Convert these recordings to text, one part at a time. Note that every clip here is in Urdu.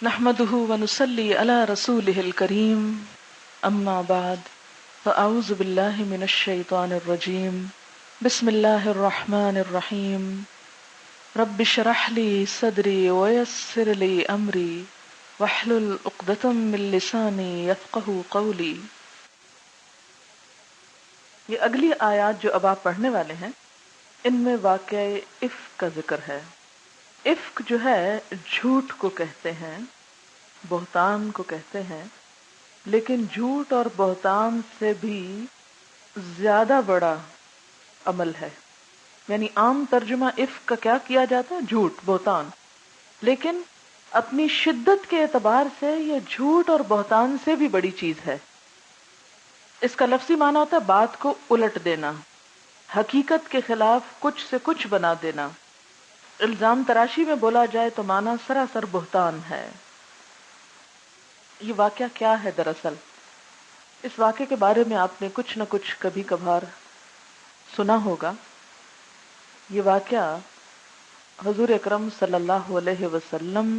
نحمده ونصلي على رسوله الكريم اما بعد فاعوذ بالله من الشيطان الرجيم بسم الله الرحمن الرحيم رب اشرح لي صدري ويسر لي امري واحلل عقدة من لساني يفقهوا قولي۔ یہ اگلی آیات جو اب آپ پڑھنے والے ہیں ان میں واقعہ افک کا ذکر ہے۔ افک جو ہے جھوٹ کو کہتے ہیں، بہتان کو کہتے ہیں، لیکن جھوٹ اور بہتان سے بھی زیادہ بڑا عمل ہے۔ یعنی عام ترجمہ افک کا کیا کیا جاتا ہے؟ جھوٹ، بہتان، لیکن اپنی شدت کے اعتبار سے یہ جھوٹ اور بہتان سے بھی بڑی چیز ہے۔ اس کا لفظی معنی ہوتا ہے بات کو الٹ دینا، حقیقت کے خلاف کچھ سے کچھ بنا دینا۔ الزام تراشی میں بولا جائے تو معنی سراسر بہتان ہے۔ یہ واقعہ کیا ہے؟ دراصل اس واقعے کے بارے میں آپ نے کچھ نہ کچھ کبھی کبھار سنا ہوگا۔ یہ واقعہ حضور اکرم صلی اللہ علیہ وسلم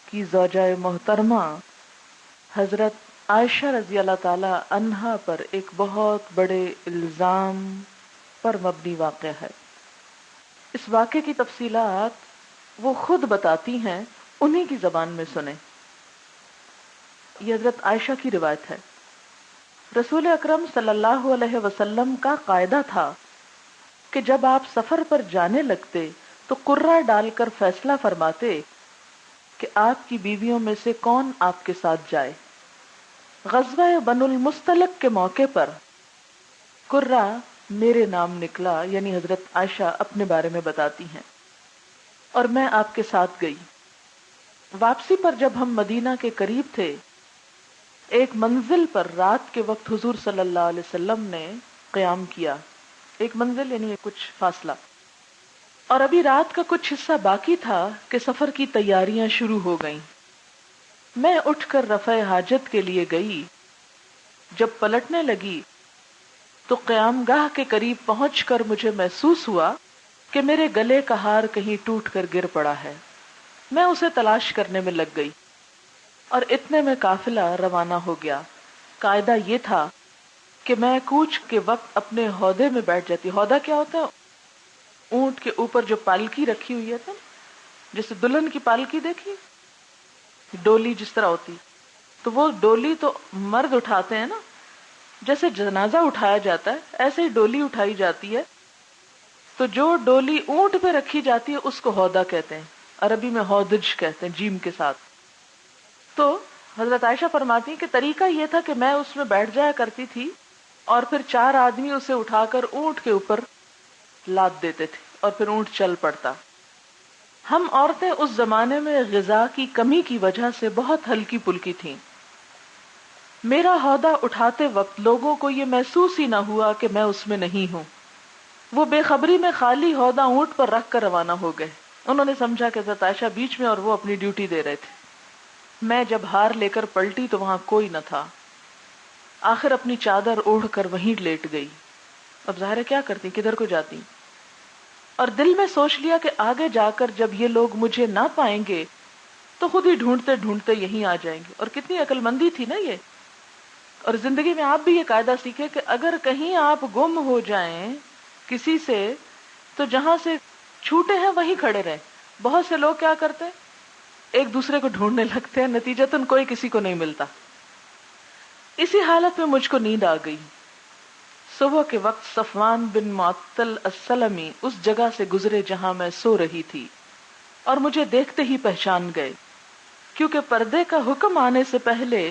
کی زوجہ محترمہ حضرت عائشہ رضی اللہ تعالی عنہا پر ایک بہت بڑے الزام پر مبنی واقعہ ہے۔ اس واقعے کی تفصیلات وہ خود بتاتی ہیں، انہی کی زبان میں سنیں۔ یہ حضرت عائشہ کی روایت ہے۔ رسول اکرم صلی اللہ علیہ وسلم کا قاعدہ تھا کہ جب آپ سفر پر جانے لگتے تو قرہ ڈال کر فیصلہ فرماتے کہ آپ کی بیویوں میں سے کون آپ کے ساتھ جائے۔ غزوہ بنو المستلق کے موقع پر قرہ میرے نام نکلا، یعنی حضرت عائشہ اپنے بارے میں بتاتی ہیں، اور میں آپ کے ساتھ گئی۔ واپسی پر جب ہم مدینہ کے قریب تھے، ایک منزل پر رات کے وقت حضور صلی اللہ علیہ وسلم نے قیام کیا۔ ایک منزل یعنی کچھ فاصلہ، اور ابھی رات کا کچھ حصہ باقی تھا کہ سفر کی تیاریاں شروع ہو گئیں۔ میں اٹھ کر رفع حاجت کے لیے گئی۔ جب پلٹنے لگی تو قیام گاہ کے قریب پہنچ کر مجھے محسوس ہوا کہ میرے گلے کا ہار کہیں ٹوٹ کر گر پڑا ہے۔ میں اسے تلاش کرنے میں لگ گئی اور اتنے میں قافلہ روانہ ہو گیا۔ قاعدہ یہ تھا کہ میں کوچ کے وقت اپنے ہودے میں بیٹھ جاتی۔ ہودہ کیا ہوتا ہے؟ اونٹ کے اوپر جو پالکی رکھی ہوئی ہے، جیسے دلہن کی پالکی دیکھی، ڈولی جس طرح ہوتی، تو وہ ڈولی تو مرد اٹھاتے ہیں نا، جیسے جنازہ اٹھایا جاتا ہے ایسے ہی ڈولی اٹھائی جاتی ہے۔ تو جو ڈولی اونٹ پہ رکھی جاتی ہے اس کو ہودہ کہتے ہیں، عربی میں ہودج کہتے ہیں جیم کے ساتھ۔ تو حضرت عائشہ فرماتی کہ طریقہ یہ تھا کہ میں اس میں بیٹھ جایا کرتی تھی اور پھر 4 آدمی اسے اٹھا کر اونٹ کے اوپر لاد دیتے تھے اور پھر اونٹ چل پڑتا۔ ہم عورتیں اس زمانے میں غذا کی کمی کی وجہ سے بہت ہلکی پلکی تھیں۔ میرا ہودہ اٹھاتے وقت لوگوں کو یہ محسوس ہی نہ ہوا کہ میں اس میں نہیں ہوں۔ وہ بے خبری میں خالی ہودہ اونٹ پر رکھ کر روانہ ہو گئے۔ انہوں نے سمجھا کہ حضرت عائشہ بیچ میں اور وہ اپنی ڈیوٹی دے رہے تھے۔ میں جب ہار لے کر پلٹی تو وہاں کوئی نہ تھا۔ آخر اپنی چادر اوڑھ کر وہیں لیٹ گئی۔ اب ظاہر ہے کیا کرتی، کدھر کو جاتی، اور دل میں سوچ لیا کہ آگے جا کر جب یہ لوگ مجھے نہ پائیں گے تو خود ہی ڈھونڈتے ڈھونڈتے یہیں آ جائیں گے۔ اور کتنی عقل مندی تھی نا یہ۔ اور زندگی میں آپ بھی یہ قاعدہ سیکھیں کہ اگر کہیں آپ گم ہو جائیں کسی سے تو جہاں سے چھوٹے ہیں وہیں کھڑے رہیں۔ بہت سے لوگ کیا کرتے ہیں، ایک دوسرے کو ڈھونڈنے لگتے ہیں، نتیجتاً کوئی کسی کو نہیں ملتا۔ اسی حالت میں مجھ کو نیند آ گئی۔ صبح کے وقت صفوان بن معطل السلمی اس جگہ سے گزرے جہاں میں سو رہی تھی اور مجھے دیکھتے ہی پہچان گئے، کیونکہ پردے کا حکم آنے سے پہلے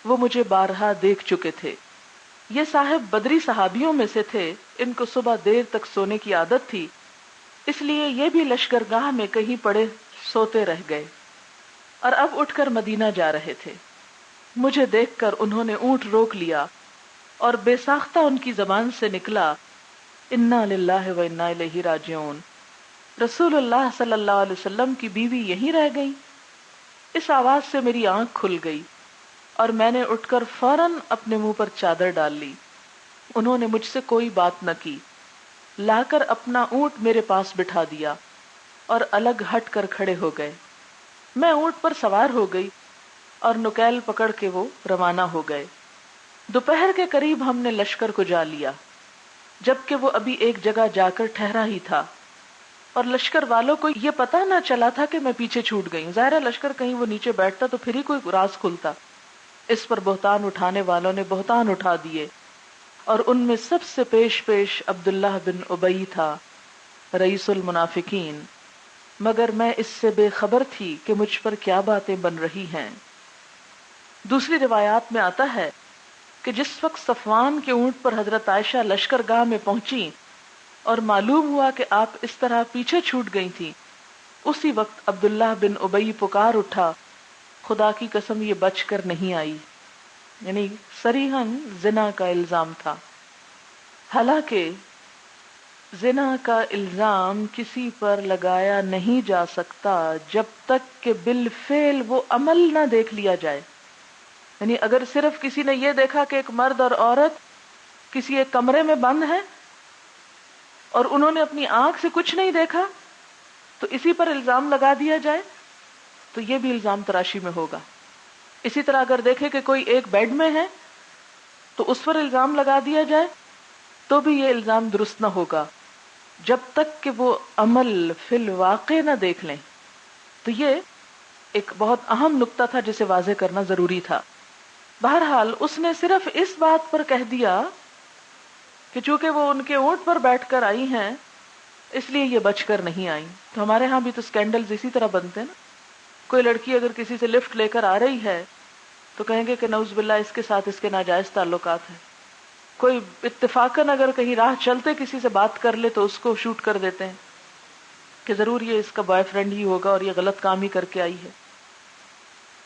وہ مجھے بارہا دیکھ چکے تھے۔ یہ صاحب بدری صحابیوں میں سے تھے، ان کو صبح دیر تک سونے کی عادت تھی، اس لیے یہ بھی لشکرگاہ میں کہیں پڑے سوتے رہ گئے اور اب اٹھ کر مدینہ جا رہے تھے۔ مجھے دیکھ کر انہوں نے اونٹ روک لیا اور بے ساختہ ان کی زبان سے نکلا، انا للہ و انا الیہ راجعون۔ رسول اللہ صلی اللہ علیہ وسلم کی بیوی یہیں رہ گئی۔ اس آواز سے میری آنکھ کھل گئی اور میں نے اٹھ کر فوراً اپنے منہ پر چادر ڈال لی۔ انہوں نے مجھ سے کوئی بات نہ کی، لا کر اپنا اونٹ میرے پاس بٹھا دیا اور الگ ہٹ کر کھڑے ہو گئے۔ میں اونٹ پر سوار ہو گئی اور نکیل پکڑ کے وہ روانہ ہو گئے۔ دوپہر کے قریب ہم نے لشکر کو جا لیا، جبکہ وہ ابھی ایک جگہ جا کر ٹھہرا ہی تھا، اور لشکر والوں کو یہ پتا نہ چلا تھا کہ میں پیچھے چھوٹ گئی ہوں۔ ظاہر ہے لشکر کہیں وہ نیچے بیٹھتا تو پھر ہی کوئی راز کھلتا۔ اس پر بہتان اٹھانے والوں نے بہتان اٹھا دیے، اور ان میں سب سے پیش عبداللہ بن ابی تھا، رئیس المنافقین، مگر میں اس سے بے خبر تھی کہ مجھ پر کیا باتیں بن رہی ہیں۔ دوسری روایات میں آتا ہے کہ جس وقت صفوان کے اونٹ پر حضرت عائشہ لشکر گاہ میں پہنچی اور معلوم ہوا کہ آپ اس طرح پیچھے چھوٹ گئی تھی، اسی وقت عبداللہ بن ابی پکار اٹھا، خدا کی قسم یہ بچ کر نہیں آئی، یعنی صریحاً زنا کا الزام تھا۔ حالانکہ زنا کا الزام کسی پر لگایا نہیں جا سکتا جب تک کہ بالفعل وہ عمل نہ دیکھ لیا جائے۔ یعنی اگر صرف کسی نے یہ دیکھا کہ ایک مرد اور عورت کسی ایک کمرے میں بند ہے اور انہوں نے اپنی آنکھ سے کچھ نہیں دیکھا تو اسی پر الزام لگا دیا جائے تو یہ بھی الزام تراشی میں ہوگا۔ اسی طرح اگر دیکھے کہ کوئی ایک بیڈ میں ہے تو اس پر الزام لگا دیا جائے تو بھی یہ الزام درست نہ ہوگا جب تک کہ وہ عمل فی الواقع نہ دیکھ لیں۔ تو یہ ایک بہت اہم نقطہ تھا جسے واضح کرنا ضروری تھا۔ بہرحال اس نے صرف اس بات پر کہہ دیا کہ چونکہ وہ ان کے اونٹ پر بیٹھ کر آئی ہیں اس لیے یہ بچ کر نہیں آئی۔ تو ہمارے ہاں بھی تو سکینڈلز اسی طرح بنتے ہیں نا، کوئی لڑکی اگر کسی سے لفٹ لے کر آ رہی ہے تو کہیں گے کہ نعوذ باللہ اس کے ساتھ اس کے ناجائز تعلقات ہیں۔ کوئی اتفاقاً اگر کہیں راہ چلتے کسی سے بات کر لے تو اس کو شوٹ کر دیتے ہیں کہ ضرور یہ اس کا بوائے فرینڈ ہی ہوگا اور یہ غلط کام ہی کر کے آئی ہے۔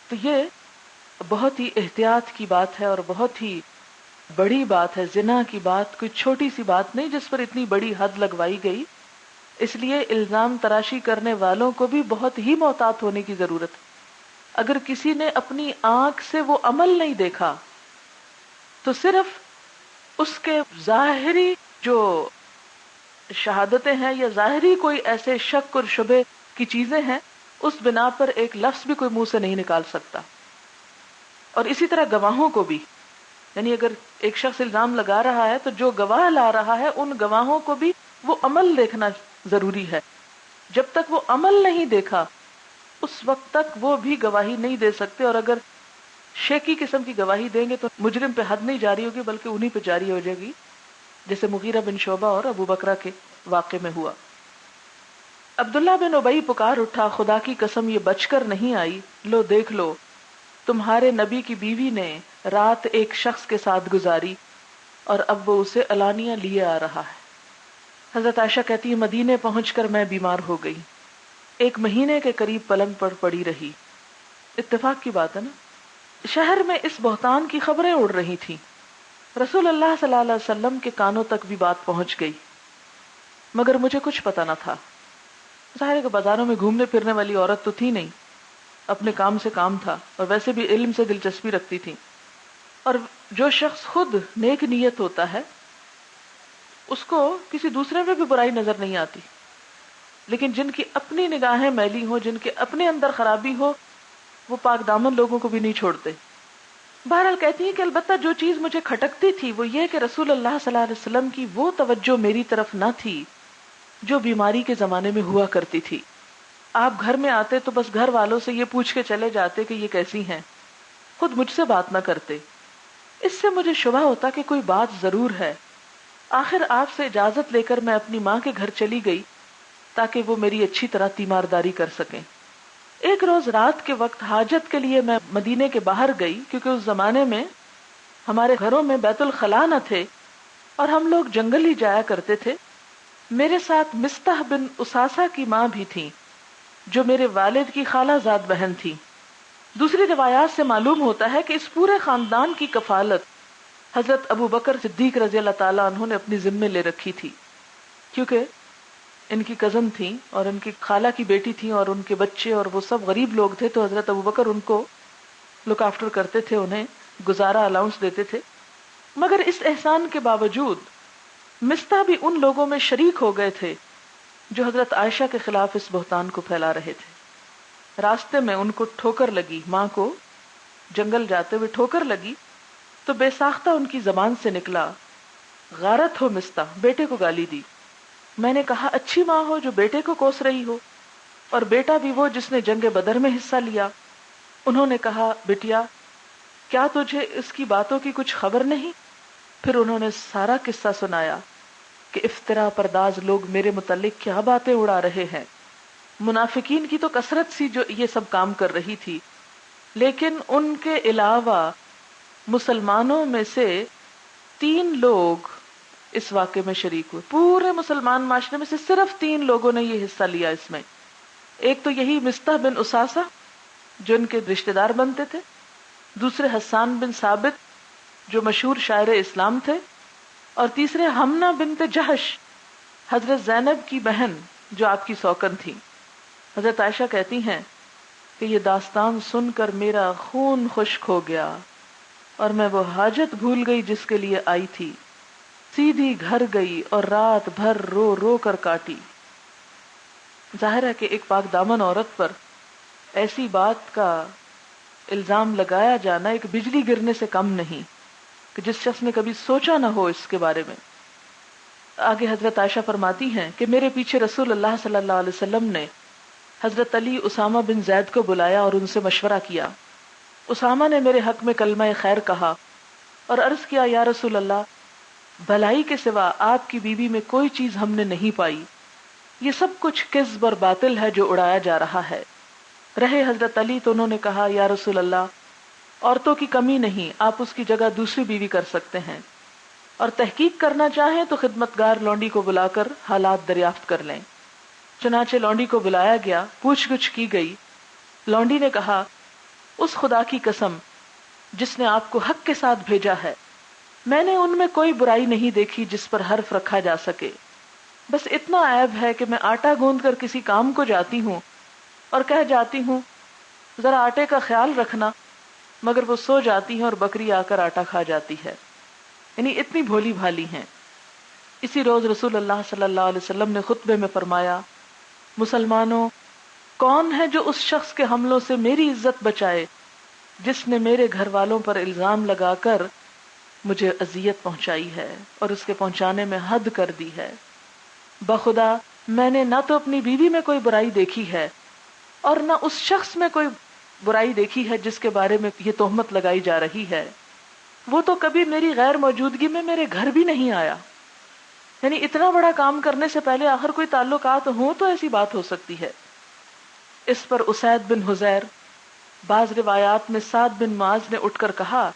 تو یہ بہت ہی احتیاط کی بات ہے اور بہت ہی بڑی بات ہے۔ زنا کی بات کوئی چھوٹی سی بات نہیں جس پر اتنی بڑی حد لگوائی گئی، اس لیے الزام تراشی کرنے والوں کو بھی بہت ہی محتاط ہونے کی ضرورت ہے۔ اگر کسی نے اپنی آنکھ سے وہ عمل نہیں دیکھا تو صرف اس کے ظاہری جو شہادتیں ہیں یا ظاہری کوئی ایسے شک اور شبہ کی چیزیں ہیں اس بنا پر ایک لفظ بھی کوئی منہ سے نہیں نکال سکتا۔ اور اسی طرح گواہوں کو بھی، یعنی اگر ایک شخص الزام لگا رہا ہے تو جو گواہ لا رہا ہے ان گواہوں کو بھی وہ عمل دیکھنا ضروری ہے۔ جب تک وہ عمل نہیں دیکھا اس وقت تک وہ بھی گواہی نہیں دے سکتے، اور اگر شیکی قسم کی گواہی دیں گے تو مجرم پہ حد نہیں جاری ہوگی بلکہ انہی پہ جاری ہو جائے گی، جیسے مغیرہ بن شعبہ اور ابو بکرہ کے واقع میں ہوا۔ عبداللہ بن ابی پکار اٹھا، خدا کی قسم یہ بچ کر نہیں آئی، لو دیکھ لو تمہارے نبی کی بیوی نے رات ایک شخص کے ساتھ گزاری اور اب وہ اسے علانیہ لیے آ رہا ہے۔ حضرت عائشہ کہتی ہے مدینے پہنچ کر میں بیمار ہو گئی، 1 مہینے کے قریب پلنگ پر پڑی رہی۔ اتفاق کی بات ہے نا، شہر میں اس بہتان کی خبریں اڑ رہی تھیں، رسول اللہ صلی اللہ علیہ وسلم کے کانوں تک بھی بات پہنچ گئی، مگر مجھے کچھ پتا نہ تھا۔ ظاہر ہے کہ بازاروں میں گھومنے پھرنے والی عورت تو تھی نہیں، اپنے کام سے کام تھا، اور ویسے بھی علم سے دلچسپی رکھتی تھی۔ اور جو شخص خود نیک نیت ہوتا ہے اس کو کسی دوسرے میں بھی برائی نظر نہیں آتی، لیکن جن کی اپنی نگاہیں میلی ہوں، جن کے اپنے اندر خرابی ہو، وہ پاک دامن لوگوں کو بھی نہیں چھوڑتے۔ بہرحال کہتی ہیں کہ البتہ جو چیز مجھے کھٹکتی تھی وہ یہ کہ رسول اللہ صلی اللہ علیہ وسلم کی وہ توجہ میری طرف نہ تھی جو بیماری کے زمانے میں ہوا کرتی تھی۔ آپ گھر میں آتے تو بس گھر والوں سے یہ پوچھ کے چلے جاتے کہ یہ کیسی ہیں، خود مجھ سے بات نہ کرتے۔ اس سے مجھے شبہ ہوتا کہ کوئی بات ضرور ہے۔ آخر آپ سے اجازت لے کر میں اپنی ماں کے گھر چلی گئی تاکہ وہ میری اچھی طرح تیمارداری کر سکیں۔ ایک روز رات کے وقت حاجت کے لیے میں مدینے کے باہر گئی، کیونکہ اس زمانے میں ہمارے گھروں میں بیت الخلاء نہ تھے اور ہم لوگ جنگل ہی جایا کرتے تھے۔ میرے ساتھ مستح بن اساسہ کی ماں بھی تھی جو میرے والد کی خالہ زاد بہن تھی۔ دوسری روایات سے معلوم ہوتا ہے کہ اس پورے خاندان کی کفالت حضرت ابو بکر صدیق رضی اللہ تعالیٰ عنہ نے اپنی ذمے لے رکھی تھی، کیونکہ ان کی کزن تھیں اور ان کی خالہ کی بیٹی تھیں اور ان کے بچے اور وہ سب غریب لوگ تھے، تو حضرت ابو بکر ان کو لک آفٹر کرتے تھے، انہیں گزارا الاؤنس دیتے تھے۔ مگر اس احسان کے باوجود مستح بھی ان لوگوں میں شریک ہو گئے تھے جو حضرت عائشہ کے خلاف اس بہتان کو پھیلا رہے تھے۔ راستے میں ان کو ٹھوکر لگی، ماں کو جنگل جاتے ہوئے ٹھوکر لگی تو بے ساختہ ان کی زبان سے نکلا غارت ہو مستا، بیٹے کو گالی دی۔ میں نے کہا اچھی ماں ہو جو بیٹے کو کوس رہی ہو، اور بیٹا بھی وہ جس نے جنگ بدر میں حصہ لیا۔ انہوں نے کہا بٹیا کیا تجھے اس کی باتوں کی کچھ خبر نہیں؟ پھر انہوں نے سارا قصہ سنایا کہ افطرا پرداز لوگ میرے متعلق کیا باتیں اڑا رہے ہیں۔ منافقین کی تو کثرت سی جو یہ سب کام کر رہی تھی، لیکن ان کے علاوہ مسلمانوں میں سے 3 لوگ اس واقعے میں شریک ہوئے۔ پورے مسلمان معاشرے میں سے صرف 3 لوگوں نے یہ حصہ لیا اس میں۔ ایک تو یہی مستح بن اساسہ جو ان کے رشتہ دار بنتے تھے، دوسرے حسان بن ثابت جو مشہور شاعر اسلام تھے، اور تیسرے حمنہ بنت جہش حضرت زینب کی بہن جو آپ کی سوکن تھی۔ حضرت عائشہ کہتی ہیں کہ یہ داستان سن کر میرا خون خشک ہو گیا اور میں وہ حاجت بھول گئی جس کے لیے آئی تھی، سیدھی گھر گئی اور رات بھر رو رو کر کاٹی۔ ظاہر ہے کہ ایک پاک دامن عورت پر ایسی بات کا الزام لگایا جانا ایک بجلی گرنے سے کم نہیں کہ جس شخص نے کبھی سوچا نہ ہو اس کے بارے میں۔ آگے حضرت عائشہ فرماتی ہیں کہ میرے پیچھے رسول اللہ صلی اللہ علیہ وسلم نے حضرت علی اسامہ بن زید کو بلایا اور ان سے مشورہ کیا۔ اسامہ نے میرے حق میں کلمہ خیر کہا اور عرض کیا یا رسول اللہ، بھلائی کے سوا آپ کی بیوی میں کوئی چیز ہم نے نہیں پائی، یہ سب کچھ کذب اور باطل ہے جو اڑایا جا رہا ہے۔ رہے حضرت علی تو انہوں نے کہا یا رسول اللہ، عورتوں کی کمی نہیں، آپ اس کی جگہ دوسری بیوی کر سکتے ہیں، اور تحقیق کرنا چاہیں تو خدمتگار لونڈی کو بلا کر حالات دریافت کر لیں۔ چنانچہ لونڈی کو بلایا گیا، پوچھ گچھ کی گئی۔ لونڈی نے کہا اس خدا کی قسم جس نے آپ کو حق کے ساتھ بھیجا ہے، میں نے ان میں کوئی برائی نہیں دیکھی جس پر حرف رکھا جا سکے، بس اتنا عیب ہے کہ میں آٹا گوندھ کر کسی کام کو جاتی ہوں اور کہہ جاتی ہوں ذرا آٹے کا خیال رکھنا، مگر وہ سو جاتی ہیں اور بکری آ کر آٹا کھا جاتی ہے، یعنی اتنی بھولی بھالی ہیں۔ اسی روز رسول اللہ صلی اللہ علیہ وسلم نے خطبے میں فرمایا مسلمانوں، کون ہے جو اس شخص کے حملوں سے میری عزت بچائے جس نے میرے گھر والوں پر الزام لگا کر مجھے اذیت پہنچائی ہے اور اس کے پہنچانے میں حد کر دی ہے۔ بخدا میں نے نہ تو اپنی بیوی میں کوئی برائی دیکھی ہے اور نہ اس شخص میں کوئی برائی دیکھی ہے جس کے بارے میں یہ تہمت لگائی جا رہی ہے، وہ تو کبھی میری غیر موجودگی میں میرے گھر بھی نہیں آیا۔ یعنی اتنا بڑا کام کرنے سے پہلے آخر کوئی تعلقات ہوں تو ایسی بات ہو سکتی ہے۔ اس پر اسید بن حذیر، بعض روایات میں سعد بن معاذ نے اٹھ کر کہا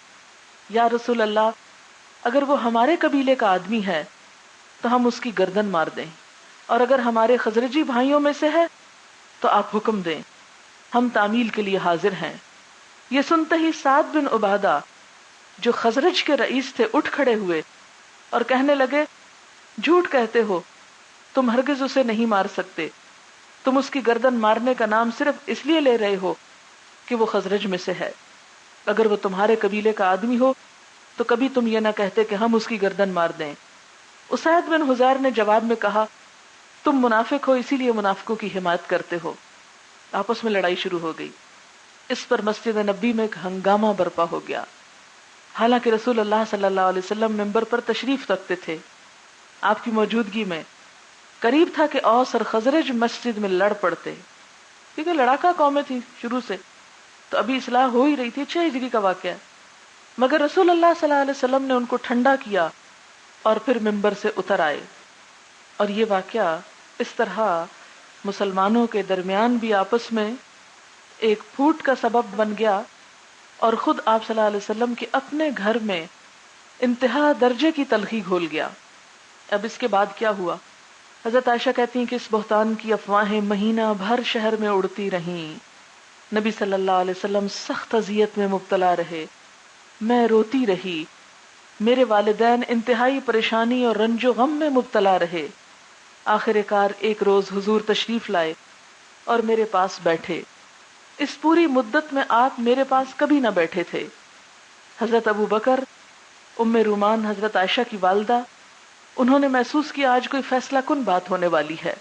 یا رسول اللہ، اگر وہ ہمارے قبیلے کا آدمی ہے تو ہم اس کی گردن مار دیں، اور اگر ہمارے خزرجی بھائیوں میں سے ہے تو آپ حکم دیں، ہم تعمیل کے لیے حاضر ہیں۔ یہ سنتے ہی سعد بن عبادہ جو خزرج کے رئیس تھے اٹھ کھڑے ہوئے اور کہنے لگے جھوٹ کہتے ہو، تم ہرگز اسے نہیں مار سکتے، تم اس کی گردن مارنے کا نام صرف اس لیے لے رہے ہو کہ وہ خزرج میں سے ہے، اگر وہ تمہارے قبیلے کا آدمی ہو تو کبھی تم یہ نہ کہتے کہ ہم اس کی گردن مار دیں۔ اسید بن حذیر نے جواب میں کہا تم منافق ہو، اسی لیے منافقوں کی حمایت کرتے ہو۔ آپس میں لڑائی شروع ہو گئی۔ اس پر مسجد نبی میں ایک ہنگامہ برپا ہو گیا، حالانکہ رسول اللہ صلی اللہ علیہ وسلم منبر پر تشریف رکھتے تھے۔ آپ کی موجودگی میں قریب تھا کہ اوس اور خزرج مسجد میں لڑ پڑتے، کیونکہ لڑاکا قومیں تھی شروع سے، تو ابھی اصلاح ہو ہی رہی تھی، 6 ہجری کا واقعہ ہے۔ مگر رسول اللہ صلی اللہ علیہ وسلم نے ان کو ٹھنڈا کیا اور پھر منبر سے اتر آئے، اور یہ واقعہ اس طرح مسلمانوں کے درمیان بھی آپس میں ایک پھوٹ کا سبب بن گیا، اور خود آپ صلی اللہ علیہ وسلم کے اپنے گھر میں انتہا درجے کی تلخی گھول گیا۔ اب اس کے بعد کیا ہوا؟ حضرت عائشہ کہتی ہیں کہ اس بہتان کی افواہیں مہینہ بھر شہر میں اڑتی رہیں، نبی صلی اللہ علیہ وسلم سخت اذیت میں مبتلا رہے، میں روتی رہی، میرے والدین انتہائی پریشانی اور رنج و غم میں مبتلا رہے۔ آخر کار ایک روز حضور تشریف لائے اور میرے پاس بیٹھے۔ اس پوری مدت میں آپ میرے پاس کبھی نہ بیٹھے تھے۔ حضرت ابو بکر، ام رومان حضرت عائشہ کی والدہ، انہوں نے محسوس کیا آج کوئی فیصلہ کن بات ہونے والی ہے،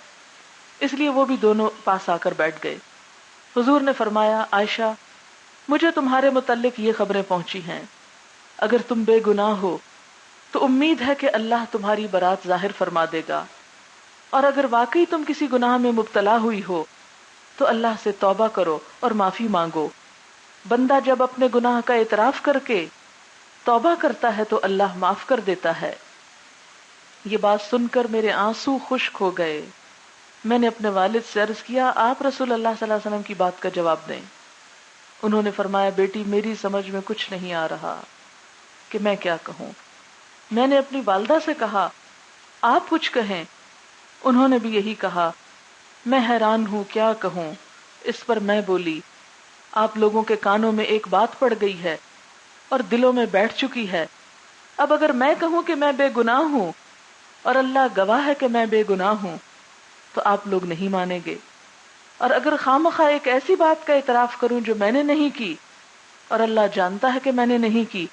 اس لیے وہ بھی دونوں پاس آ کر بیٹھ گئے۔ حضور نے فرمایا عائشہ مجھے تمہارے متعلق یہ خبریں پہنچی ہیں، اگر تم بے گناہ ہو تو امید ہے کہ اللہ تمہاری برات ظاہر فرما دے گا، اور اگر واقعی تم کسی گناہ میں مبتلا ہوئی ہو تو اللہ سے توبہ کرو اور معافی مانگو۔ بندہ جب اپنے گناہ کا اعتراف کر کے توبہ کرتا ہے تو اللہ معاف کر دیتا ہے۔ یہ بات سن کر میرے آنسو خشک ہو گئے۔ میں نے اپنے والد سے عرض کیا آپ رسول اللہ صلی اللہ علیہ وسلم کی بات کا جواب دیں۔ انہوں نے فرمایا بیٹی میری سمجھ میں کچھ نہیں آ رہا کہ میں کیا کہوں۔ میں نے اپنی والدہ سے کہا آپ کچھ کہیں۔ انہوں نے بھی یہی کہا۔ میں حیران ہوں کیا کہوں۔ اس پر میں بولی آپ لوگوں کے کانوں میں ایک بات پڑ گئی ہے اور دلوں میں بیٹھ چکی ہے۔ اب اگر میں کہوں کہ میں بے گناہ ہوں اور اللہ گواہ ہے کہ میں بے گناہ ہوں تو آپ لوگ نہیں مانیں گے، اور اگر خواہ ایک ایسی بات کا اعتراف کروں جو میں نے نہیں کی اور اللہ جانتا ہے کہ میں نے نہیں کی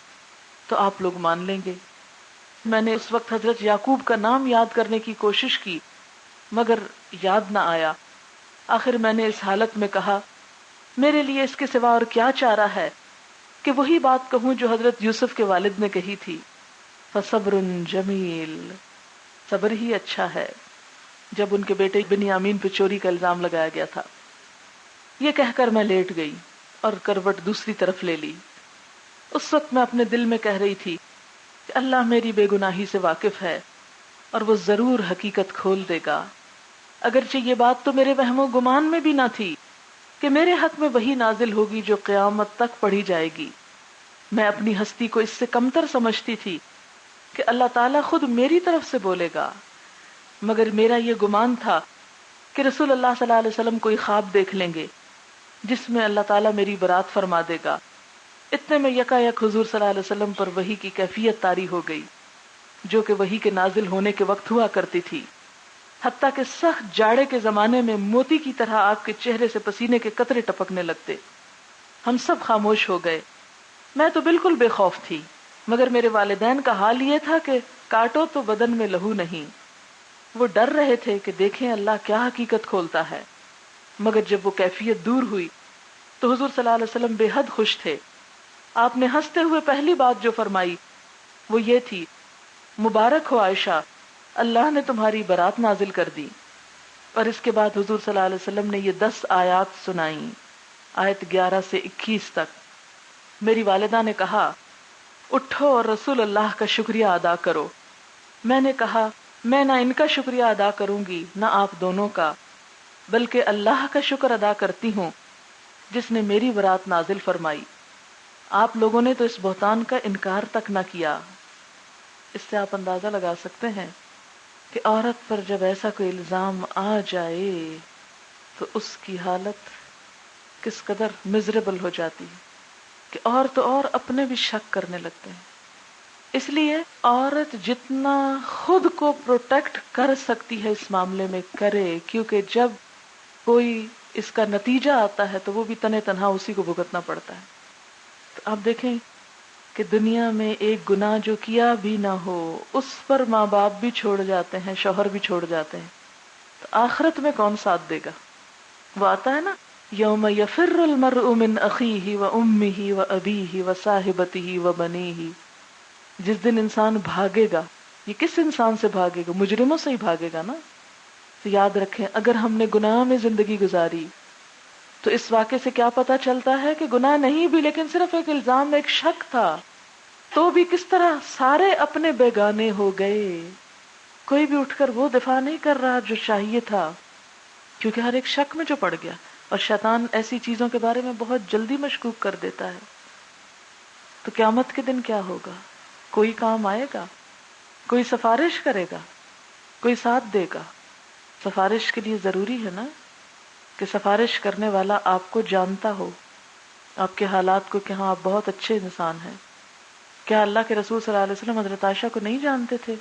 تو آپ لوگ مان لیں گے۔ میں نے اس وقت حضرت یعقوب کا نام یاد کرنے کی کوشش کی مگر یاد نہ آیا۔ آخر میں نے اس حالت میں کہا میرے لیے اس کے سوا اور کیا چارہ ہے کہ وہی بات کہوں جو حضرت یوسف کے والد نے کہی تھی، فصبر جمیل، صبر ہی اچھا ہے، جب ان کے بیٹے بنیامین پہ چوری کا الزام لگایا گیا تھا۔ یہ کہہ کر میں لیٹ گئی اور کروٹ دوسری طرف لے لی۔ اس وقت میں اپنے دل میں کہہ رہی تھی کہ اللہ میری بے گناہی سے واقف ہے اور وہ ضرور حقیقت کھول دے گا، اگرچہ یہ بات تو میرے وہم و گمان میں بھی نہ تھی کہ میرے حق میں وہی نازل ہوگی جو قیامت تک پڑھی جائے گی۔ میں اپنی ہستی کو اس سے کمتر سمجھتی تھی کہ اللہ تعالیٰ خود میری طرف سے بولے گا، مگر میرا یہ گمان تھا کہ رسول اللہ صلی اللہ علیہ وسلم کوئی خواب دیکھ لیں گے جس میں اللہ تعالیٰ میری برات فرما دے گا۔ اتنے میں یکا یک حضور صلی اللہ علیہ وسلم پر وحی کی کیفیت طاری ہو گئی جو کہ وحی کے نازل ہونے کے وقت ہوا کرتی تھی، حتیٰ کہ سخت جاڑے کے زمانے میں موتی کی طرح آپ کے چہرے سے پسینے کے قطرے ٹپکنے لگتے۔ ہم سب خاموش ہو گئے۔ میں تو بالکل بے خوف تھی، مگر میرے والدین کا حال یہ تھا کہ کاٹو تو بدن میں لہو نہیں۔ وہ ڈر رہے تھے کہ دیکھیں اللہ کیا حقیقت کھولتا ہے۔ مگر جب وہ کیفیت دور ہوئی تو حضور صلی اللہ علیہ وسلم بے حد خوش تھے۔ آپ نے ہنستے ہوئے پہلی بات جو فرمائی وہ یہ تھی، مبارک ہو عائشہ، اللہ نے تمہاری برات نازل کر دی۔ اور اس کے بعد حضور صلی اللہ علیہ وسلم نے یہ 10 آیات سنائیں، آیت 11 سے 21 تک۔ میری والدہ نے کہا اٹھو اور رسول اللہ کا شکریہ ادا کرو۔ میں نے کہا میں نہ ان کا شکریہ ادا کروں گی نہ آپ دونوں کا، بلکہ اللہ کا شکر ادا کرتی ہوں جس نے میری برات نازل فرمائی۔ آپ لوگوں نے تو اس بہتان کا انکار تک نہ کیا۔ اس سے آپ اندازہ لگا سکتے ہیں کہ عورت پر جب ایسا کوئی الزام آ جائے تو اس کی حالت کس قدر مزریبل ہو جاتی ہے کہ اور تو اور اپنے بھی شک کرنے لگتے ہیں۔ اس لیے عورت جتنا خود کو پروٹیکٹ کر سکتی ہے اس معاملے میں کرے، کیونکہ جب کوئی اس کا نتیجہ آتا ہے تو وہ بھی تنے تنہا اسی کو بھگتنا پڑتا ہے۔ تو آپ دیکھیں کہ دنیا میں ایک گناہ جو کیا بھی نہ ہو اس پر ماں باپ بھی چھوڑ جاتے ہیں، شوہر بھی چھوڑ جاتے ہیں، تو آخرت میں کون ساتھ دے گا؟ وہ آتا ہے نا، یوم یفر المرء من اخیہ و امہ و ابیہ و صاحبتہ و بنیہ، جس دن انسان بھاگے گا۔ یہ کس انسان سے بھاگے گا؟ مجرموں سے ہی بھاگے گا نا۔ تو یاد رکھیں اگر ہم نے گناہ میں زندگی گزاری تو اس واقعے سے کیا پتا چلتا ہے کہ گناہ نہیں بھی لیکن صرف ایک الزام، ایک شک تھا، تو بھی کس طرح سارے اپنے بیگانے ہو گئے۔ کوئی بھی اٹھ کر وہ دفاع نہیں کر رہا جو چاہیے تھا، کیونکہ ہر ایک شک میں جو پڑ گیا۔ اور شیطان ایسی چیزوں کے بارے میں بہت جلدی مشکوک کر دیتا ہے۔ تو قیامت کے دن کیا ہوگا؟ کوئی کام آئے گا؟ کوئی سفارش کرے گا؟ کوئی ساتھ دے گا؟ سفارش کے لیے ضروری ہے نا کہ سفارش کرنے والا آپ کو جانتا ہو، آپ کے حالات کو، کہ ہاں آپ بہت اچھے انسان ہیں۔ کیا اللہ کے رسول صلی اللہ علیہ وسلم حضرت عائشہ کو نہیں جانتے تھے؟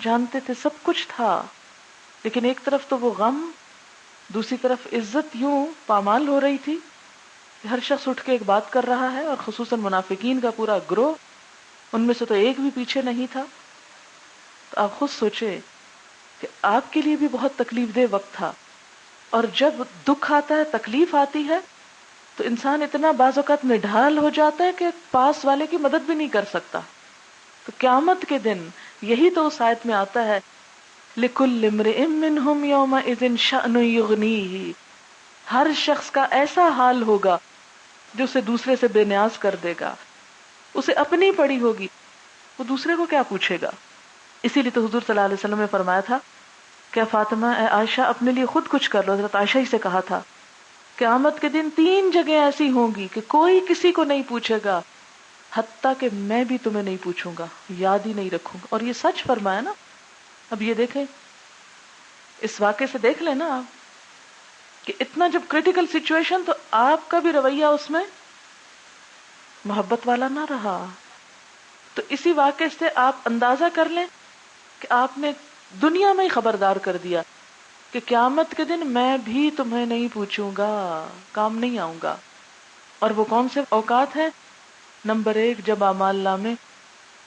جانتے تھے، سب کچھ تھا، لیکن ایک طرف تو وہ غم، دوسری طرف عزت یوں پامال ہو رہی تھی کہ ہر شخص اٹھ کے ایک بات کر رہا ہے، اور خصوصاً منافقین کا پورا گروہ، ان میں سے تو ایک بھی پیچھے نہیں تھا۔ تو آپ خود سوچے کہ آپ کے لیے بھی بہت تکلیف دہ وقت تھا، اور جب دکھ آتا ہے، تکلیف آتی ہے تو انسان اتنا بعض اوقات نڈھال ہو جاتا ہے کہ پاس والے کی مدد بھی نہیں کر سکتا. تو قیامت کے دن یہی تو اس آیت میں آتا ہے لِكُلِّ امْرِئٍ مِّنْهُمْ يَوْمَئِذٍ شَأْنٌ يُغْنِيهِ، ہر شخص کا ایسا حال ہوگا جو اسے دوسرے سے بے نیاز کر دے گا. اسے اپنی پڑی ہوگی، وہ دوسرے کو کیا پوچھے گا. اسی لیے تو حضور صلی اللہ علیہ وسلم نے فرمایا تھا کہ فاطمہ اے عائشہ اپنے لیے خود کچھ کر لو. حضرت عائشہ ہی سے کہا تھا قیامت کے دن 3 جگہیں ایسی ہوں گی کہ کوئی کسی کو نہیں پوچھے گا، حتیٰ کہ میں بھی تمہیں نہیں پوچھوں گا، یاد ہی نہیں رکھوں گا. اور یہ سچ فرمایا نا. اب یہ دیکھیں، اس واقعے سے دیکھ لیں نا آپ کہ اتنا جب کریٹیکل سچویشن تو آپ کا بھی رویہ اس میں محبت والا نہ رہا. تو اسی واقعے سے آپ اندازہ کر لیں کہ آپ نے دنیا میں ہی خبردار کر دیا کہ قیامت کے دن میں بھی تمہیں نہیں پوچھوں گا، کام نہیں آؤں گا. اور وہ کون سے اوقات ہیں؟ نمبر 1، جب اعمال نامے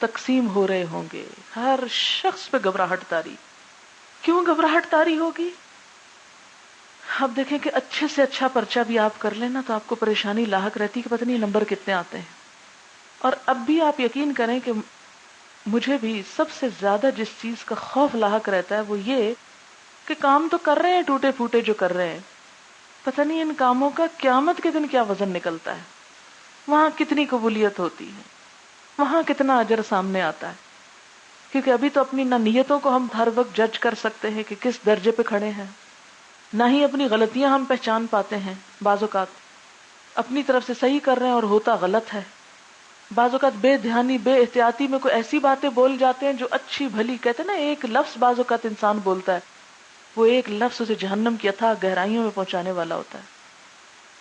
تقسیم ہو رہے ہوں گے، ہر شخص پہ گھبراہٹ طاری. کیوں گھبراہٹ طاری ہوگی؟ اب دیکھیں کہ اچھے سے اچھا پرچہ بھی آپ کر لیں نا تو آپ کو پریشانی لاحق رہتی کہ پتہ نہیں نمبر کتنے آتے ہیں. اور اب بھی آپ یقین کریں کہ مجھے بھی سب سے زیادہ جس چیز کا خوف لاحق رہتا ہے وہ یہ کہ کام تو کر رہے ہیں ٹوٹے پھوٹے جو کر رہے ہیں، پتہ نہیں ان کاموں کا قیامت کے دن کیا وزن نکلتا ہے، وہاں کتنی قبولیت ہوتی ہے، وہاں کتنا اجر سامنے آتا ہے. کیونکہ ابھی تو اپنی نہ نیتوں کو ہم ہر وقت جج کر سکتے ہیں کہ کس درجے پہ کھڑے ہیں، نہ ہی اپنی غلطیاں ہم پہچان پاتے ہیں. بعض اوقات اپنی طرف سے صحیح کر رہے ہیں اور ہوتا غلط ہے. بعض اوقات بے دھیانی بے احتیاطی میں کوئی ایسی باتیں بول جاتے ہیں جو اچھی بھلی، کہتے ہیں نا ایک لفظ بعض اوقات انسان بولتا ہے، وہ ایک لفظ اسے جہنم کی اتھاہ گہرائیوں میں پہنچانے والا ہوتا ہے.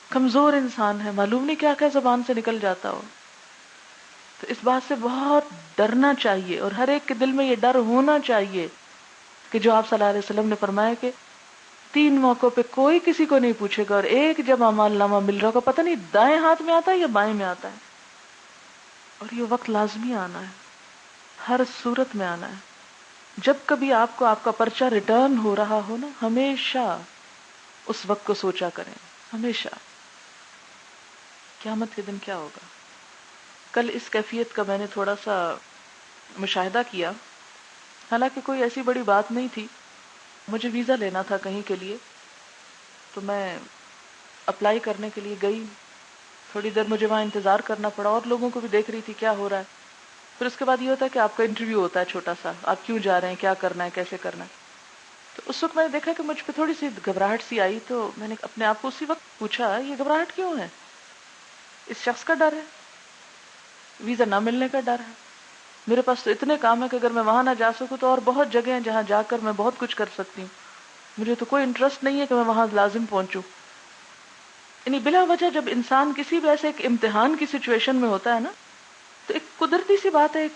کمزور انسان ہے، معلوم نہیں کیا کیا زبان سے نکل جاتا ہو. تو اس بات سے بہت ڈرنا چاہیے اور ہر ایک کے دل میں یہ ڈر ہونا چاہیے کہ جو آپ صلی اللہ علیہ وسلم نے فرمایا کہ 3 موقعوں پہ کوئی کسی کو نہیں پوچھے گا، اور ایک جب اعمال نامہ مل رہا ہوگا، پتہ نہیں دائیں ہاتھ میں آتا ہے یا بائیں میں آتا ہے. اور یہ وقت لازمی آنا ہے، ہر صورت میں آنا ہے. جب کبھی آپ کو آپ کا پرچہ ریٹرن ہو رہا ہو نا، ہمیشہ اس وقت کو سوچا کریں، ہمیشہ قیامت کے دن کیا ہوگا. کل اس کیفیت کا میں نے تھوڑا سا مشاہدہ کیا، حالانکہ کوئی ایسی بڑی بات نہیں تھی. مجھے ویزا لینا تھا کہیں کے لیے، تو میں اپلائی کرنے کے لیے گئی. تھوڑی دیر مجھے وہاں انتظار کرنا پڑا اور لوگوں کو بھی دیکھ رہی تھی کیا ہو رہا ہے. پھر اس کے بعد یہ ہوتا ہے کہ آپ کا انٹرویو ہوتا ہے چھوٹا سا، آپ کیوں جا رہے ہیں، کیا کرنا ہے، کیسے کرنا ہے. تو اس وقت میں نے دیکھا کہ مجھ پہ تھوڑی سی گھبراہٹ سی آئی، تو میں نے اپنے آپ کو اسی وقت پوچھا یہ گھبراہٹ کیوں ہے؟ اس شخص کا ڈر ہے، ویزا نہ ملنے کا ڈر ہے. میرے پاس تو اتنے کام ہے کہ اگر میں وہاں نہ جا سکوں تو اور بہت جگہ ہیں جہاں جا کر میں بہت کچھ کر سکتی ہوں. مجھے تو کوئی انٹرسٹ نہیں ہے کہ میں وہاں لازم پہنچوں. یعنی بلا وجہ جب انسان کسی بھی ایسے ایک امتحان کی سچویشن میں ہوتا ہے نا، تو ایک قدرتی سی بات ہے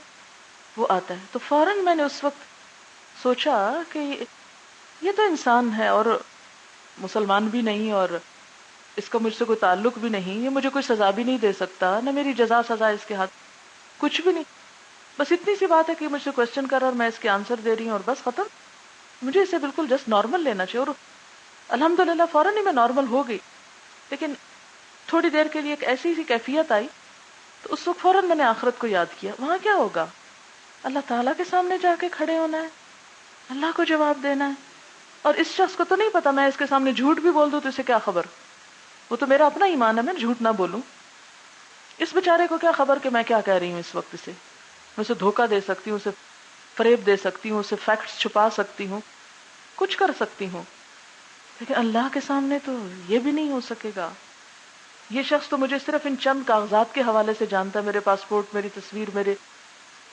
وہ آتا ہے. تو فوراً میں نے اس وقت سوچا کہ یہ تو انسان ہے اور مسلمان بھی نہیں، اور اس کا مجھ سے کوئی تعلق بھی نہیں، یہ مجھے کوئی سزا بھی نہیں دے سکتا، نہ میری جزا سزا اس کے ہاتھ، کچھ بھی نہیں. بس اتنی سی بات ہے کہ مجھ سے کوشچن کر رہا اور میں اس کے آنسر دے رہی ہوں اور بس ختم. مجھے اسے بالکل جسٹ نارمل لینا چاہیے. اور الحمدللہ فوراً ہی میں نارمل ہو گئی. لیکن تھوڑی دیر کے لیے ایک ایسی سی کیفیت آئی، تو اس وقت فوراً میں نے آخرت کو یاد کیا. وہاں کیا ہوگا؟ اللہ تعالیٰ کے سامنے جا کے کھڑے ہونا ہے، اللہ کو جواب دینا ہے. اور اس شخص کو تو نہیں پتا میں اس کے سامنے جھوٹ بھی بول دوں تو اسے کیا خبر، وہ تو میرا اپنا ایمان ہے، میں جھوٹ نہ بولوں. اس بیچارے کو کیا خبر کہ میں کیا کہہ رہی ہوں اس وقت. میں اسے دھوکہ دے سکتی ہوں، اسے فریب دے سکتی ہوں، اسے فیکٹس چھپا سکتی ہوں، کچھ کر سکتی ہوں، لیکن اللہ کے سامنے تو یہ بھی نہیں ہو سکے گا. یہ شخص تو مجھے صرف ان چند کاغذات کے حوالے سے جانتا ہے، میرے پاسپورٹ، میری تصویر، میرے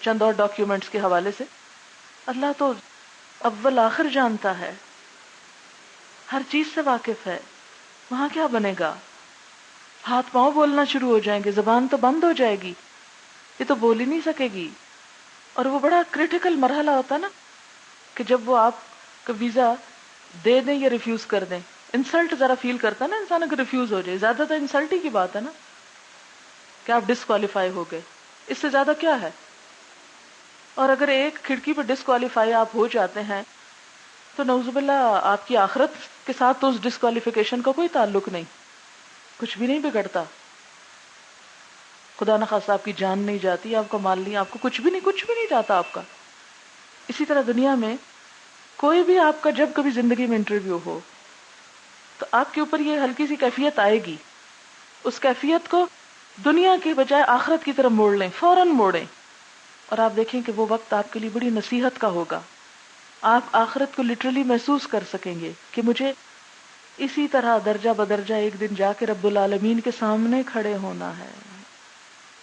چند اور ڈاکیومنٹس کے حوالے سے. اللہ تو اول آخر جانتا ہے، ہر چیز سے واقف ہے. وہاں کیا بنے گا؟ ہاتھ پاؤں بولنا شروع ہو جائیں گے، زبان تو بند ہو جائے گی، یہ تو بول ہی نہیں سکے گی. اور وہ بڑا کریٹیکل مرحلہ ہوتا ہے نا کہ جب وہ آپ کا ویزا دے دیں یا ریفیوز کر دیں. انسلٹ ذرا فیل کرتا ہے نا انسان اگر ریفیوز ہو جائے، زیادہ تر انسلٹ ہی کی بات ہے نا کہ آپ ڈسکوالیفائی ہو گئے، اس سے زیادہ کیا ہے. اور اگر ایک کھڑکی پہ ڈسکوالیفائی آپ ہو جاتے ہیں تو نعوذ باللہ آپ کی آخرت کے ساتھ تو اس ڈسکوالیفیکیشن کا کوئی تعلق نہیں. کچھ بھی نہیں بگڑتا، خدا نخواستہ آپ کی جان نہیں جاتی، آپ کا مال نہیں، آپ کو کچھ بھی نہیں جاتا آپ کا۔ اسی طرح دنیا میں کوئی بھی آپ کا جب کبھی زندگی میں انٹرویو ہو تو آپ کے اوپر یہ ہلکی سی کیفیت آئے گی، اس کیفیت کو دنیا کی بجائے آخرت کی طرف موڑ لیں، فوراً موڑیں، اور آپ دیکھیں کہ وہ وقت آپ کے لیے بڑی نصیحت کا ہوگا۔ آپ آخرت کو لٹرلی محسوس کر سکیں گے کہ مجھے اسی طرح درجہ بدرجہ ایک دن جا کے رب العالمین کے سامنے کھڑے ہونا ہے،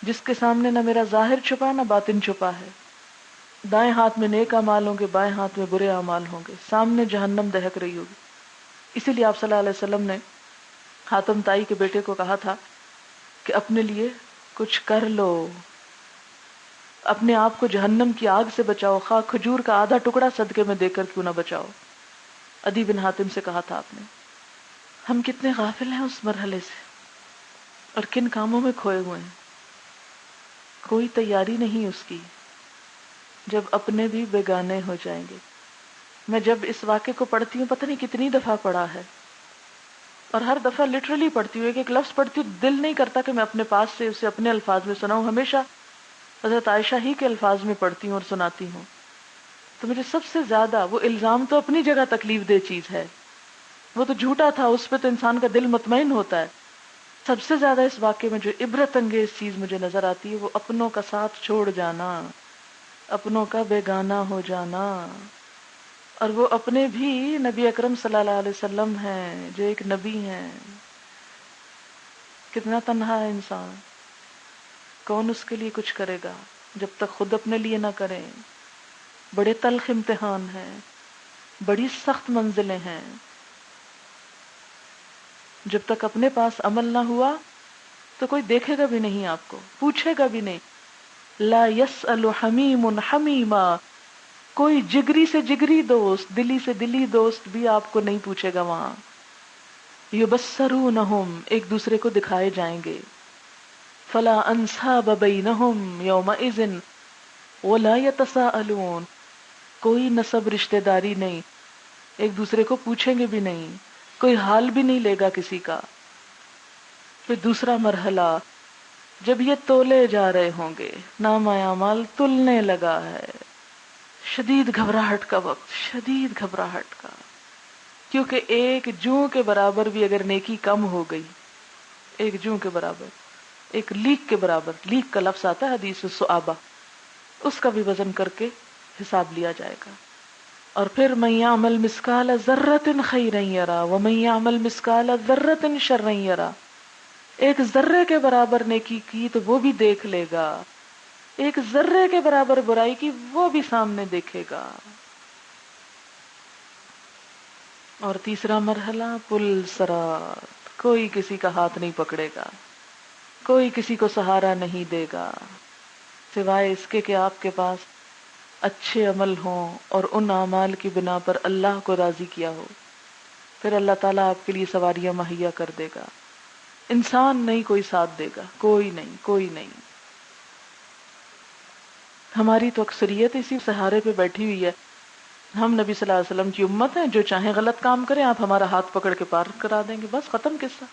جس کے سامنے نہ میرا ظاہر چھپا نہ باطن چھپا ہے۔ دائیں ہاتھ میں نیک اعمال ہوں گے، بائیں ہاتھ میں برے اعمال ہوں گے، سامنے جہنم دہک رہی ہوگی۔ اسی لیے آپ صلی اللہ علیہ وسلم نے حاتم طائی کے بیٹے کو کہا تھا کہ اپنے لیے کچھ کر لو، اپنے آپ کو جہنم کی آگ سے بچاؤ، خواہ کھجور کا آدھا ٹکڑا صدقے میں دے کر کیوں نہ بچاؤ۔ عدی بن حاتم سے کہا تھا آپ نے۔ ہم کتنے غافل ہیں اس مرحلے سے، اور کن کاموں میں کھوئے ہوئے ہیں، کوئی تیاری نہیں اس کی، جب اپنے بھی بیگانے ہو جائیں گے۔ میں جب اس واقعے کو پڑھتی ہوں، پتہ نہیں کتنی دفعہ پڑھا ہے، اور ہر دفعہ لٹرلی پڑھتی ہوں، ایک لفظ پڑھتی ہوں، دل نہیں کرتا کہ میں اپنے پاس سے اسے اپنے الفاظ میں سناؤں، ہمیشہ حضرت عائشہ ہی کے الفاظ میں پڑھتی ہوں اور سناتی ہوں۔ تو مجھے سب سے زیادہ وہ الزام تو اپنی جگہ تکلیف دہ چیز ہے، وہ تو جھوٹا تھا، اس پہ تو انسان کا دل مطمئن ہوتا ہے۔ سب سے زیادہ اس واقعے میں جو عبرت انگیز چیز مجھے نظر آتی ہے وہ اپنوں کا ساتھ چھوڑ جانا، اپنوں کا بیگانہ ہو جانا، اور وہ اپنے بھی نبی اکرم صلی اللہ علیہ وسلم ہیں جو ایک نبی ہیں۔ کتنا تنہا ہے انسان، کون اس کے لیے کچھ کرے گا جب تک خود اپنے لیے نہ کریں۔ بڑے تلخ امتحان ہیں، بڑی سخت منزلیں ہیں، جب تک اپنے پاس عمل نہ ہوا تو کوئی دیکھے گا بھی نہیں، آپ کو پوچھے گا بھی نہیں۔ لا يسأل حمیم حمیما، کوئی جگری سے جگری دوست، دلی سے دلی دوست بھی آپ کو نہیں پوچھے گا وہاں۔ یبصرونہم، ایک دوسرے کو دکھائے جائیں گے۔ فلا انساب بینہم یومئذ ولا یتساءلون، کوئی نسب رشتہ داری نہیں، ایک دوسرے کو پوچھیں گے بھی نہیں، کوئی حال بھی نہیں لے گا کسی کا۔ پھر دوسرا مرحلہ، جب یہ تولے جا رہے ہوں گے، نامہ اعمال تلنے لگا ہے، شدید گھبراہٹ کا وقت، شدید گھبراہٹ کا، کیونکہ ایک جوں کے برابر بھی اگر نیکی کم ہو گئی، ایک جوں کے برابر، ایک لیک کے برابر، لیک کا لفظ آتا ہے حدیث صحابہ، اس کا بھی وزن کر کے حساب لیا جائے گا۔ اور پھر من یعمل مثقال ذرۃ خیرا یرا ومن یعمل مثقال ذرۃ شرا یرا، ایک ذرے کے برابر نیکی کی تو وہ بھی دیکھ لے گا، ایک ذرے کے برابر برائی کی وہ بھی سامنے دیکھے گا۔ اور تیسرا مرحلہ پل صراط، کوئی کسی کا ہاتھ نہیں پکڑے گا، کوئی کسی کو سہارا نہیں دے گا، سوائے اس کے کہ آپ کے پاس اچھے عمل ہوں اور ان اعمال کی بنا پر اللہ کو راضی کیا ہو، پھر اللہ تعالیٰ آپ کے لیے سواریاں مہیا کر دے گا۔ انسان نہیں کوئی ساتھ دے گا، کوئی نہیں، کوئی نہیں۔ ہماری تو اکثریت اسی سہارے پہ بیٹھی ہوئی ہے۔ ہم نبی صلی اللہ علیہ وسلم کی امت ہیں، جو چاہیں غلط کام کریں، آپ ہمارا ہاتھ پکڑ کے پار کرا دیں گے، بس ختم قصہ۔